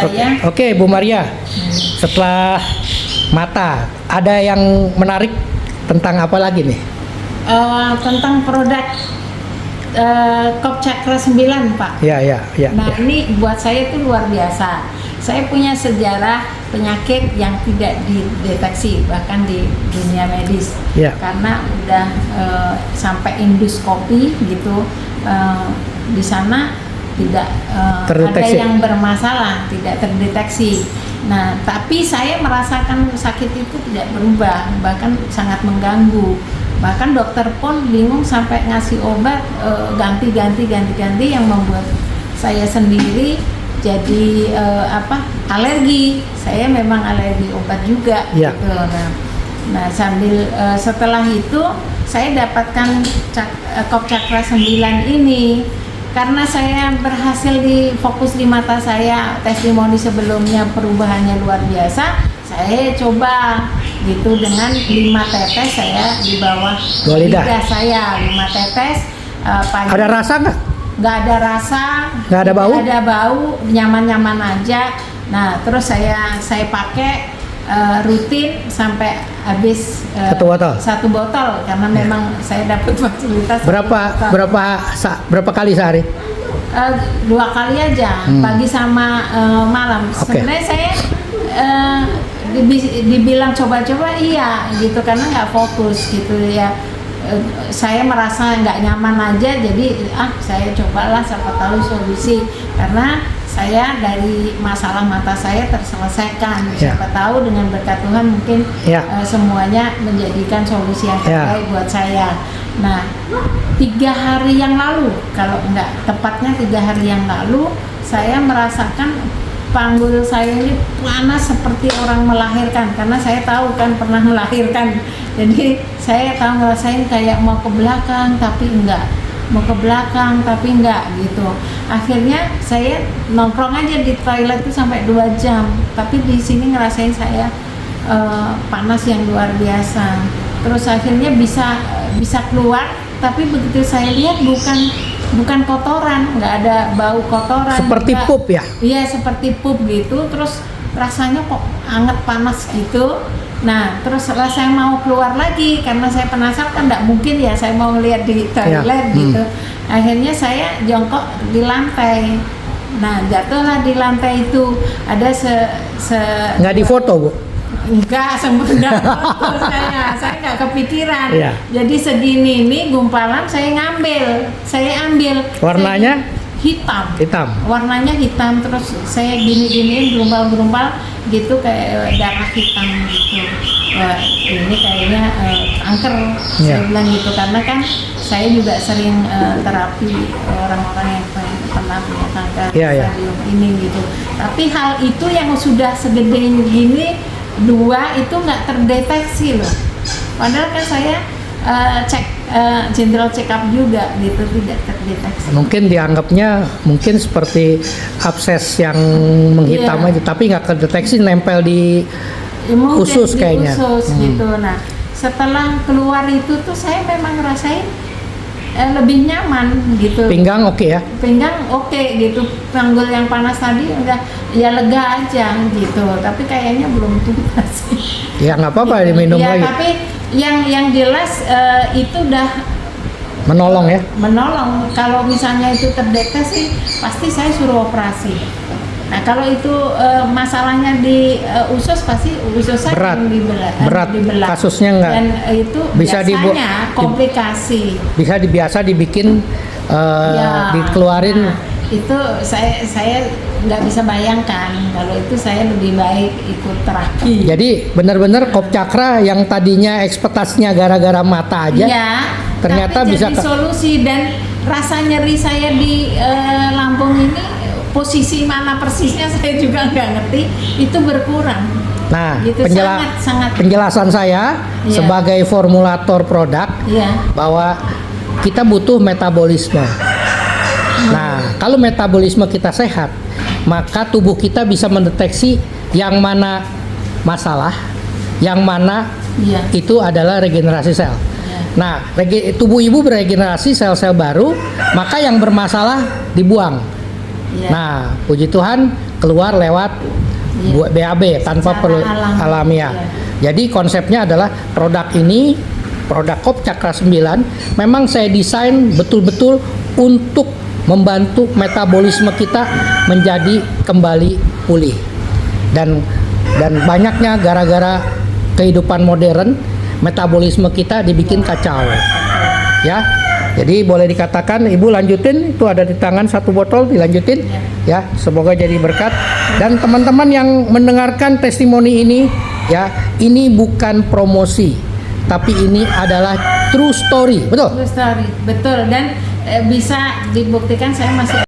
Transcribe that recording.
saya. Oke, Bu Maria. Setelah mata, ada yang menarik tentang apa lagi nih? Tentang produk Kop Cakra 9, Pak. Ya. Nah, ini buat saya itu luar biasa. Saya punya sejarah penyakit yang tidak dideteksi bahkan di dunia medis. Ya. Karena udah sampai endoskopi gitu, di sana tidak ada yang bermasalah, tidak terdeteksi. Nah, tapi saya merasakan sakit itu tidak berubah, bahkan sangat mengganggu. Bahkan dokter pun bingung sampai ngasih obat ganti-ganti yang membuat saya sendiri jadi alergi. Saya memang alergi obat juga gitu. Nah, sambil setelah itu saya dapatkan Kop Cakra 9 ini karena saya berhasil di fokus di mata saya, testimoni sebelumnya perubahannya luar biasa. Saya coba gitu dengan 5 tetes saya di bawah lidah saya, 5 tetes pagi. Ada rasa nggak? Nggak ada rasa, nggak ada bau? Nggak ada bau, nyaman-nyaman aja. Nah, terus saya pakai rutin sampai habis satu botol karena memang saya dapat fasilitas. Berapa kali sehari? 2 kali aja, pagi sama malam. Sebenarnya saya dibilang coba-coba iya gitu karena nggak fokus gitu ya. Saya merasa nggak nyaman aja, jadi saya cobalah, siapa tahu solusi, karena saya dari masalah mata saya terselesaikan. Siapa tahu dengan berkat Tuhan mungkin semuanya menjadikan solusi yang terbaik buat saya. Nah, 3 hari yang lalu, kalau nggak tepatnya 3 hari yang lalu, saya merasakan panggul saya ini panas seperti orang melahirkan, karena saya tahu kan pernah melahirkan. Jadi saya tahu ngerasain kayak mau ke belakang tapi enggak, mau ke belakang tapi enggak gitu. Akhirnya saya nongkrong aja di toilet itu sampai 2 jam, tapi di sini ngerasain saya panas yang luar biasa. Terus akhirnya bisa keluar, tapi begitu saya lihat bukan kotoran, nggak ada bau kotoran. Seperti juga. pup ya? Iya, seperti pup gitu. Terus rasanya kok anget panas gitu. Nah, terus saya mau keluar lagi karena saya penasaran, kan nggak mungkin ya saya mau ngeliat di toilet gitu. Akhirnya saya jongkok di lantai. Nah, jatuhlah di lantai itu ada nggak difoto, Bu? Enggak, sempurna saya nggak kepikiran. Jadi segini ini gumpalan saya ambil. Warnanya hitam. Warnanya hitam, terus saya gini-giniin gerumpal gitu kayak darah hitam gitu. Wah, ini kayaknya kanker. Saya bilang gitu karena kan saya juga sering terapi orang-orang yang pernah punya kanker stadium ini gitu. Tapi hal itu yang sudah segede gini 2 itu nggak terdeteksi loh. Padahal kan saya general check up juga gitu, tidak terdeteksi. Mungkin dianggapnya seperti abses yang menghitam aja, tapi nggak terdeteksi, nempel di usus kayaknya. Gitu. Nah, setelah keluar itu tuh saya memang ngerasain lebih nyaman gitu. Pinggang oke ya? Pinggang oke gitu. Panggul yang panas tadi udah ya lega aja gitu. Tapi kayaknya belum tuntas sih. Ya nggak apa-apa, diminum lagi. Tapi yang jelas itu udah menolong ya? Menolong. Kalau misalnya itu terdeteksi, pasti saya suruh operasi. Nah, kalau itu masalahnya di usus, pasti usus saya yang berat. Kasusnya enggak. Dan itu bisa biasanya komplikasi. Biasa dibikin dikeluarin. Nah, itu saya nggak bisa bayangkan. Kalau itu saya lebih baik ikut terapi. Jadi benar-benar Kop Cakra yang tadinya ekspektasinya gara-gara mata aja, ternyata tapi bisa jadi solusi. Dan rasa nyeri saya di lambung ini, posisi mana persisnya saya juga nggak ngerti, itu berkurang. Nah, gitu, sangat penjelasan saya sebagai formulator produk bahwa kita butuh metabolisme. Nah, kalau metabolisme kita sehat, maka tubuh kita bisa mendeteksi yang mana masalah, yang mana itu adalah regenerasi sel. Nah, tubuh ibu beregenerasi sel-sel baru, maka yang bermasalah dibuang. Nah, puji Tuhan keluar lewat BAB tanpa perlu alamiah. Jadi konsepnya adalah produk ini, produk Kop Cakra 9 memang saya desain betul-betul untuk membantu metabolisme kita menjadi kembali pulih. Dan banyaknya gara-gara kehidupan modern, metabolisme kita dibikin kacau. Ya. Jadi boleh dikatakan Ibu lanjutin, itu ada di tangan 1 botol, dilanjutin ya, semoga jadi berkat. Dan teman-teman yang mendengarkan testimoni ini ya, ini bukan promosi, tapi ini adalah true story, betul? True story, betul. Dan bisa dibuktikan saya masih